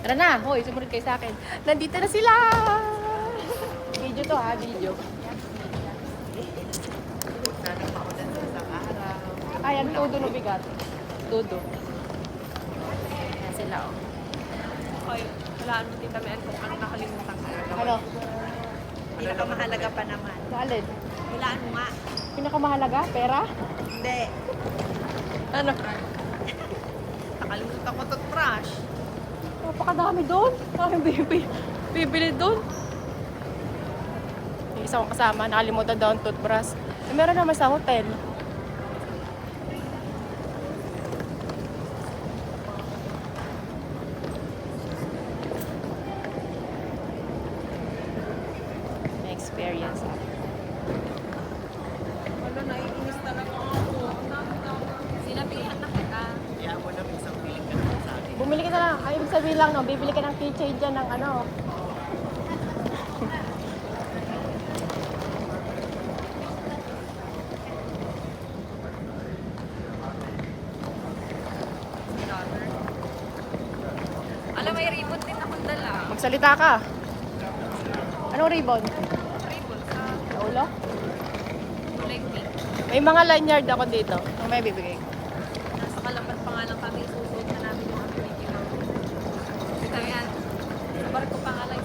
Tara na, hoy, sumunod kayo sa akin. Nandito na sila! Video to ha, video. Sana maulan sa isang araw. Ayan, todo no bigat. Todo. Ayan sila, oh. Hoy, walaan mo tita Mian kung ano nakalimutan ko. Ano? Pinakamahalaga pa naman. Alin? Walaan mo nga. Pinakamahalaga? Pera? Hindi. Ano? Nakalimutan ko to trash. Napakadami doon. Parang bibili doon. Yung isa kong kasama, nakalimutan daw ang toothbrush. Meron naman sa hotel. May experience. Wala, naiinis talaga ako. Sinabihan na kita. Kaya mo na isang piling ka naman sa akin. Bumili ka na lang. Ay, ibig sabihin lang, no, bibili ka ng keychain dyan ng ano. Alam, may ribbon din akong dala. Magsalita ka. Anong ribbon? Ribbon sa Sa ulo? kulay pink. May mga lanyard ako dito. Ang may bibigay. Nasa kalapat pa nga lang kami. Susuot na namin yung aming Mickey Mouse. Kita yan. Sa barko pa nga lang.